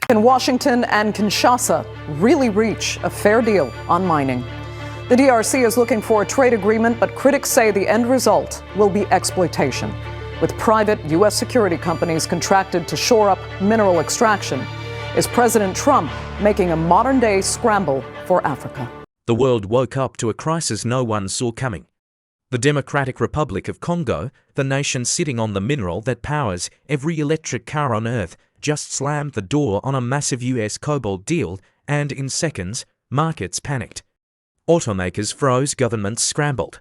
Can Washington and Kinshasa really reach a fair deal on mining? The DRC is looking for a trade agreement, but critics say the end result will be exploitation, with private U.S. security companies contracted to shore up mineral extraction. Is President Trump making a modern-day scramble for Africa? The world woke up to a crisis no one saw coming. The Democratic Republic of Congo, the nation sitting on the mineral that powers every electric car on Earth, just slammed the door on a massive US Cobalt deal, and in seconds, markets panicked. Automakers froze, governments scrambled.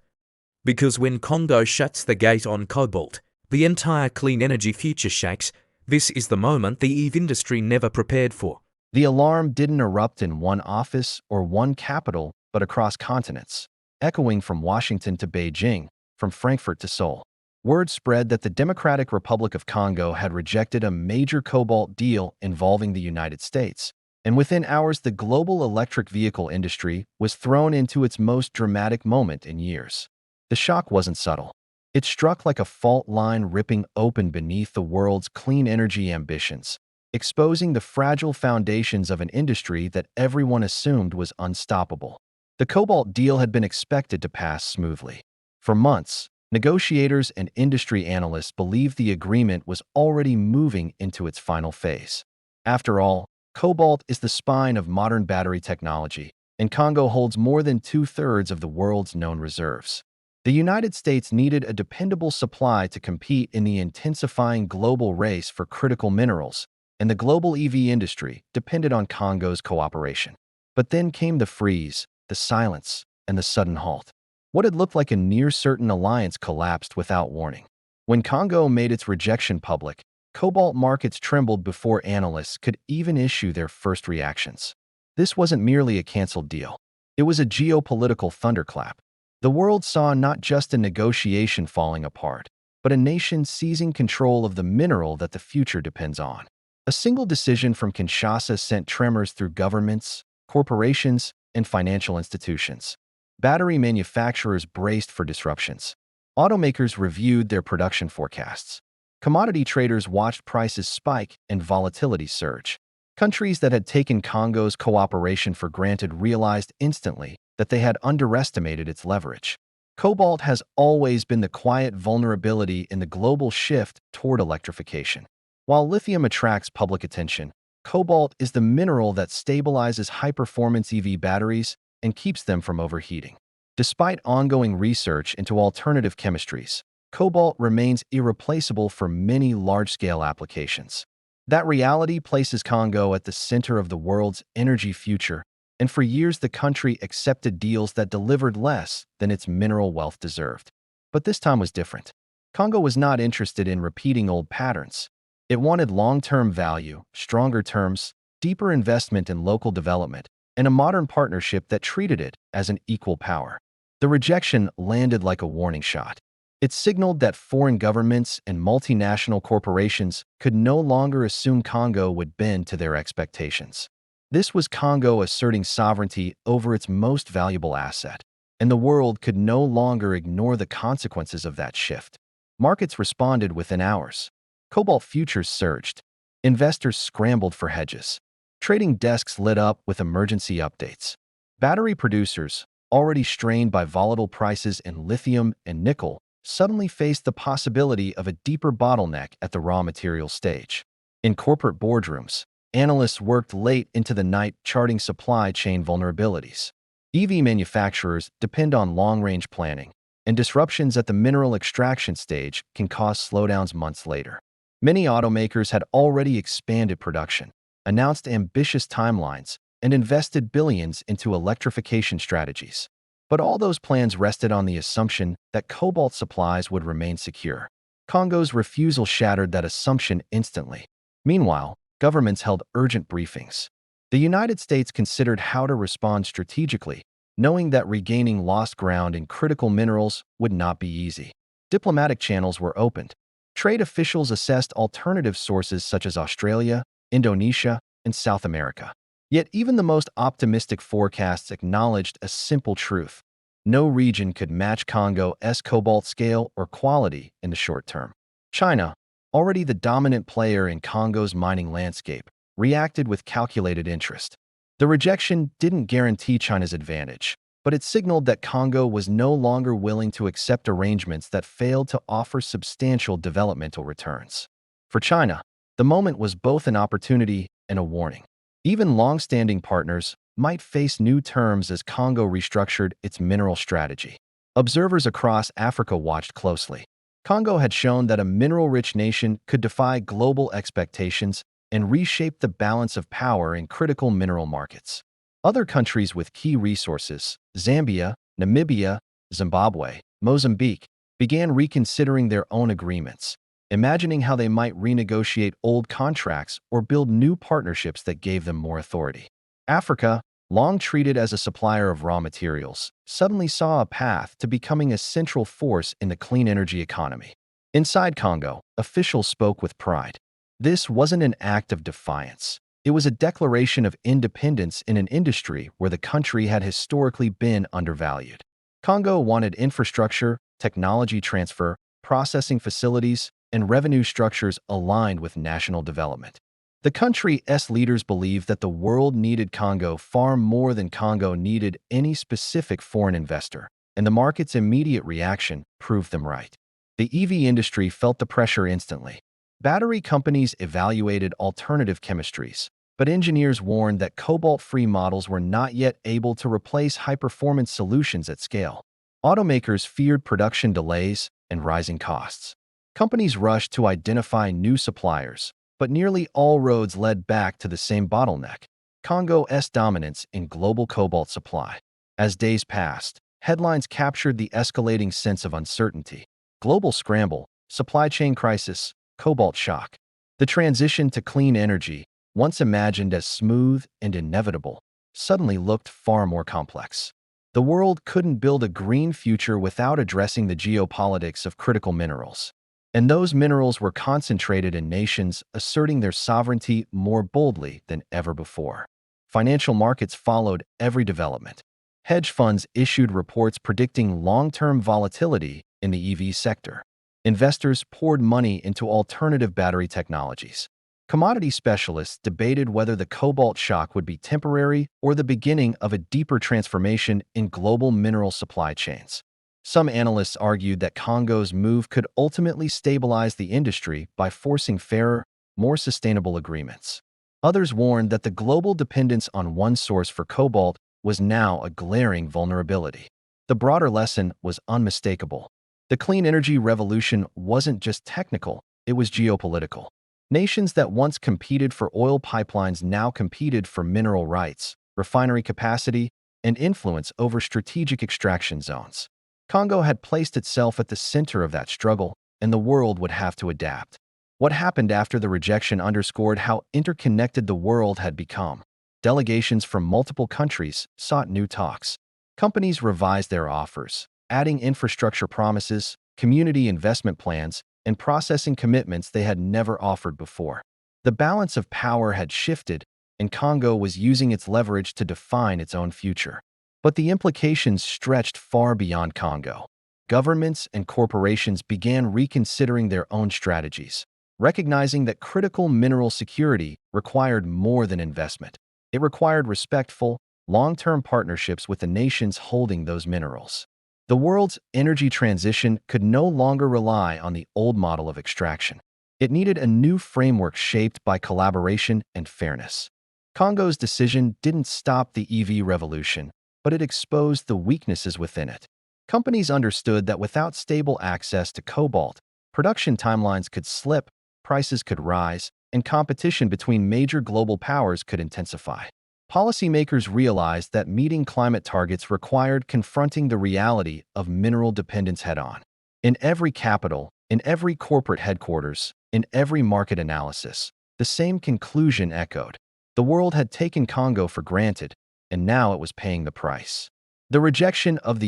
Because when Congo shuts the gate on Cobalt, the entire clean energy future shakes. This is the moment the EV industry never prepared for. The alarm didn't erupt in one office or one capital, but across continents, echoing from Washington to Beijing, from Frankfurt to Seoul. Word spread that the Democratic Republic of Congo had rejected a major cobalt deal involving the United States, and within hours the global electric vehicle industry was thrown into its most dramatic moment in years. The shock wasn't subtle. It struck like a fault line ripping open beneath the world's clean energy ambitions, exposing the fragile foundations of an industry that everyone assumed was unstoppable. The cobalt deal had been expected to pass smoothly. For months, negotiators and industry analysts believed the agreement was already moving into its final phase. After all, cobalt is the spine of modern battery technology, and Congo holds more than two-thirds of the world's known reserves. The United States needed a dependable supply to compete in the intensifying global race for critical minerals, and the global EV industry depended on Congo's cooperation. But then came the freeze, the silence, and the sudden halt. What had looked like a near-certain alliance collapsed without warning. When Congo made its rejection public, cobalt markets trembled before analysts could even issue their first reactions. This wasn't merely a canceled deal. It was a geopolitical thunderclap. The world saw not just a negotiation falling apart, but a nation seizing control of the mineral that the future depends on. A single decision from Kinshasa sent tremors through governments, corporations, and financial institutions. Battery manufacturers braced for disruptions. Automakers reviewed their production forecasts. Commodity traders watched prices spike and volatility surge. Countries that had taken Congo's cooperation for granted realized instantly that they had underestimated its leverage. Cobalt has always been the quiet vulnerability in the global shift toward electrification. While lithium attracts public attention, cobalt is the mineral that stabilizes high-performance EV batteries and keeps them from overheating. Despite ongoing research into alternative chemistries, cobalt remains irreplaceable for many large-scale applications. That reality places Congo at the center of the world's energy future, and for years the country accepted deals that delivered less than its mineral wealth deserved. But this time was different. Congo was not interested in repeating old patterns. It wanted long-term value, stronger terms, deeper investment in local development, and a modern partnership that treated it as an equal power. The rejection landed like a warning shot. It signaled that foreign governments and multinational corporations could no longer assume Congo would bend to their expectations. This was Congo asserting sovereignty over its most valuable asset, and the world could no longer ignore the consequences of that shift. Markets responded within hours. Cobalt futures surged. Investors scrambled for hedges. Trading desks lit up with emergency updates. Battery producers, already strained by volatile prices in lithium and nickel, suddenly faced the possibility of a deeper bottleneck at the raw material stage. In corporate boardrooms, analysts worked late into the night charting supply chain vulnerabilities. EV manufacturers depend on long-range planning, and disruptions at the mineral extraction stage can cause slowdowns months later. Many automakers had already expanded production, announced ambitious timelines, and invested billions into electrification strategies. But all those plans rested on the assumption that cobalt supplies would remain secure. Congo's refusal shattered that assumption instantly. Meanwhile, governments held urgent briefings. The United States considered how to respond strategically, knowing that regaining lost ground in critical minerals would not be easy. Diplomatic channels were opened. Trade officials assessed alternative sources such as Australia, Indonesia, and South America. Yet even the most optimistic forecasts acknowledged a simple truth. No region could match Congo's cobalt scale or quality in the short term. China, already the dominant player in Congo's mining landscape, reacted with calculated interest. The rejection didn't guarantee China's advantage, but it signaled that Congo was no longer willing to accept arrangements that failed to offer substantial developmental returns. For China, the moment was both an opportunity and a warning. Even long-standing partners might face new terms as Congo restructured its mineral strategy. Observers across Africa watched closely. Congo had shown that a mineral-rich nation could defy global expectations and reshape the balance of power in critical mineral markets. Other countries with key resources, Zambia, Namibia, Zimbabwe, Mozambique, began reconsidering their own agreements, imagining how they might renegotiate old contracts or build new partnerships that gave them more authority. Africa, long treated as a supplier of raw materials, suddenly saw a path to becoming a central force in the clean energy economy. Inside Congo, officials spoke with pride. This wasn't an act of defiance. It was a declaration of independence in an industry where the country had historically been undervalued. Congo wanted infrastructure, technology transfer, processing facilities, and revenue structures aligned with national development. The country's leaders believed that the world needed Congo far more than Congo needed any specific foreign investor, and the market's immediate reaction proved them right. The EV industry felt the pressure instantly. Battery companies evaluated alternative chemistries, but engineers warned that cobalt-free models were not yet able to replace high-performance solutions at scale. Automakers feared production delays and rising costs. Companies rushed to identify new suppliers, but nearly all roads led back to the same bottleneck: Congo's dominance in global cobalt supply. As days passed, headlines captured the escalating sense of uncertainty: global scramble, supply chain crisis, cobalt shock. The transition to clean energy, once imagined as smooth and inevitable, suddenly looked far more complex. The world couldn't build a green future without addressing the geopolitics of critical minerals. And those minerals were concentrated in nations asserting their sovereignty more boldly than ever before. Financial markets followed every development. Hedge funds issued reports predicting long-term volatility in the EV sector. Investors poured money into alternative battery technologies. Commodity specialists debated whether the cobalt shock would be temporary or the beginning of a deeper transformation in global mineral supply chains. Some analysts argued that Congo's move could ultimately stabilize the industry by forcing fairer, more sustainable agreements. Others warned that the global dependence on one source for cobalt was now a glaring vulnerability. The broader lesson was unmistakable. The clean energy revolution wasn't just technical, it was geopolitical. Nations that once competed for oil pipelines now competed for mineral rights, refinery capacity, and influence over strategic extraction zones. Congo had placed itself at the center of that struggle, and the world would have to adapt. What happened after the rejection underscored how interconnected the world had become. Delegations from multiple countries sought new talks. Companies revised their offers, adding infrastructure promises, community investment plans, and processing commitments they had never offered before. The balance of power had shifted, and Congo was using its leverage to define its own future. But the implications stretched far beyond Congo. Governments and corporations began reconsidering their own strategies, recognizing that critical mineral security required more than investment. It required respectful, long-term partnerships with the nations holding those minerals. The world's energy transition could no longer rely on the old model of extraction. It needed a new framework shaped by collaboration and fairness. Congo's decision didn't stop the EV revolution, but it exposed the weaknesses within it. Companies understood that without stable access to cobalt, production timelines could slip, prices could rise, and competition between major global powers could intensify. Policymakers realized that meeting climate targets required confronting the reality of mineral dependence head-on. In every capital, in every corporate headquarters, in every market analysis, the same conclusion echoed. The world had taken Congo for granted, and now it was paying the price. The rejection of the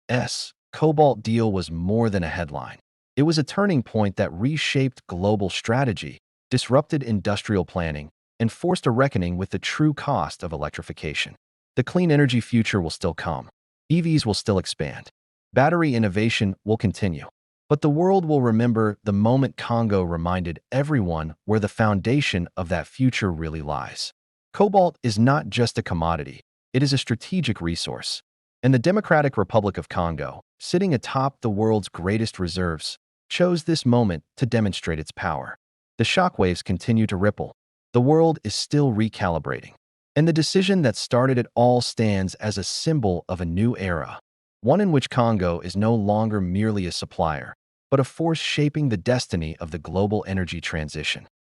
US Cobalt deal was more than a headline. It was a turning point that reshaped global strategy, disrupted industrial planning, and forced a reckoning with the true cost of electrification. The clean energy future will still come. EVs will still expand. Battery innovation will continue. But the world will remember the moment Congo reminded everyone where the foundation of that future really lies. Cobalt is not just a commodity, it is a strategic resource. And the Democratic Republic of Congo, sitting atop the world's greatest reserves, chose this moment to demonstrate its power. The shockwaves continue to ripple. The world is still recalibrating. And the decision that started it all stands as a symbol of a new era, one in which Congo is no longer merely a supplier, but a force shaping the destiny of the global energy transition.